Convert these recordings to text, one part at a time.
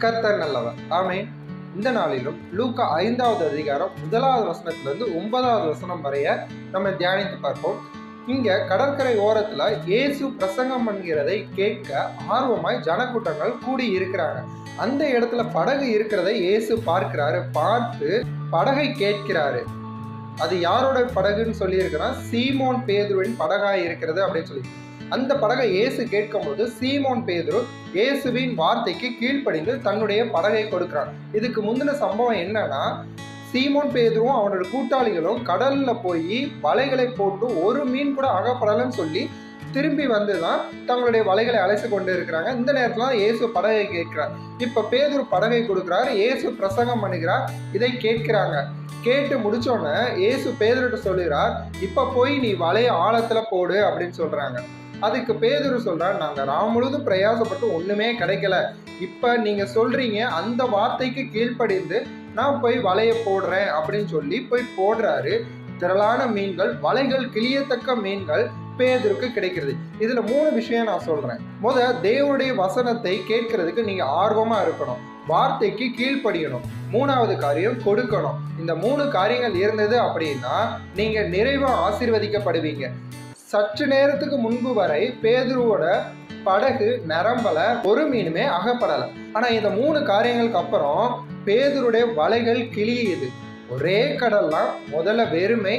கர்த்தர் நல்லவர். ஆமென். இந்த நாளிலும் லூக்கா 5வது அதிகாரம் 1வது வசனத்திலிருந்து 9வது வசனம் வரைய நம்ம தியானித்து பார்ப்போம். இங்க கடற்கரை ஓரத்துல இயேசு பிரசங்கம் பண்ணுகிறதை கேட்க ஆர்வமாய் ஜனக்கூட்டங்கள் கூடி இருக்கிறாங்க. அந்த இடத்துல படகு இருக்கிறதை இயேசு பார்க்கிறாரு. பார்த்து படகை கேட்கிறாரு. அது யாரோட படகுன்னு சொல்லி இருக்கிறா, சீமோன் பேதுருவின் படகாய் இருக்கிறது அப்படின்னு சொல்லி. அந்த படகை இயேசு கேட்கும் போது சீமோன் பேதுரு இயேசுவின் வார்த்தைக்கு கீழ்ப்படிந்து தன்னுடைய படகை கொடுக்கிறான். இதுக்கு முந்தின சம்பவம் என்னன்னா, சீமோன் பேதுருவும் அவனோட கூட்டாளிகளும் கடல்ல போய் வலைகளை போட்டு ஒரு மீன் கூட அகப்படலன்னு சொல்லி திரும்பி வந்துதான் தங்களுடைய வலைகளை அழைச்சு கொண்டு இருக்கிறாங்க. இந்த நேரத்துல இயேசு படகை கேட்கிறார். இப்ப பேதுரு படகை கொடுக்கிறார், இயேசு பிரசங்கம் பண்ணுகிறார். இதை கேட்கிறாங்க. கேட்டு முடிச்சோன்னே இயேசு பேதுருட்ட சொல்லுகிறார், இப்ப போய் நீ வலையை ஆழத்துல போடு அப்படின்னு சொல்றாங்க. அதுக்கு பேதுரு சொல்றார், நாங்க ராம் முழுதும் பிரயாசப்பட்டு ஒண்ணுமே கிடைக்கல, இப்ப நீங்க சொல்றீங்க அந்த வார்த்தைக்கு கீழ்ப்படிந்து நான் போய் வலையை போடுறேன் அப்படின்னு சொல்லி போய் போடுறாரு. திரளான மீன்கள், வலைகள் கிளியத்தக்க மீன்கள் பேதுருக்கு கிடைக்கிறது. இதுல 3 விஷயம் நான் சொல்றேன். தேவனுடைய வசனத்தை கேட்கறதுக்கு நீங்க ஆர்வமா இருக்கணும், வார்த்தைக்கு கீழ்ப்படியணும், 3வது காரியம் கொடுக்கணும். இந்த 3 காரியங்கள் இருந்தது அப்படின்னா நீங்க நிறைவா ஆசீர்வதிக்கப்படுவீங்க. சற்று நேரத்துக்கு முன்பு வரை பேதுருவோட படகு நிரம்பல, ஒரு மீனுமே அகப்படல. ஆனா இந்த 3 காரியங்களுக்கு அப்புறம் பேதுருடைய வலைகள் கிளியுது. ஒரே கடல்லாம் முதல்ல வெறுமை,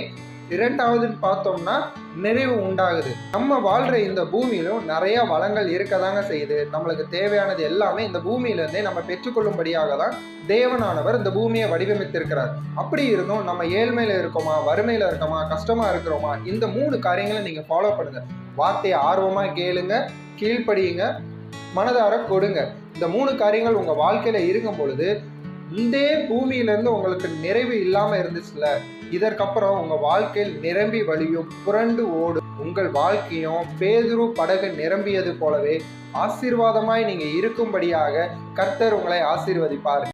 2வது பார்த்தோம்னா நிறைவு உண்டாகுது. நம்ம வாழ்ற இந்த பூமியிலும் நிறைய வளங்கள் இருக்கதாங்க செய்யுது. நம்மளுக்கு தேவையானது எல்லாமே இந்த பூமியிலிருந்தே நம்ம பெற்றுக்கொள்ளும்படியாக தான் தேவனானவர் இந்த பூமியை வடிவமைத்திருக்கிறார். அப்படி இருந்தும் நம்ம ஏழ்மையில இருக்கோமா, வறுமையில இருக்கோமா, கஷ்டமா இருக்கிறோமா, இந்த 3 காரியங்களை நீங்க ஃபாலோ பண்ணுங்க. வார்த்தையை ஆர்வமா கேளுங்க, கீழ்ப்படியுங்க, மனதார கொடுங்க. இந்த 3 காரியங்கள் உங்க வாழ்க்கையில இருக்கும் பொழுது இந்த பூமியிலிருந்து உங்களுக்கு நிறைவு இல்லாம இருந்துச்சுல, இதற்கப்புறம் உங்க வாழ்க்கையில் நிரம்பி வழியும் புரண்டு ஓடும். உங்கள் வாழ்க்கையும் பேதுரு படகு நிரம்பியது போலவே ஆசீர்வாதமாய் நீங்க இருக்கும்படியாக கர்த்தர் உங்களை ஆசீர்வதிப்பார்.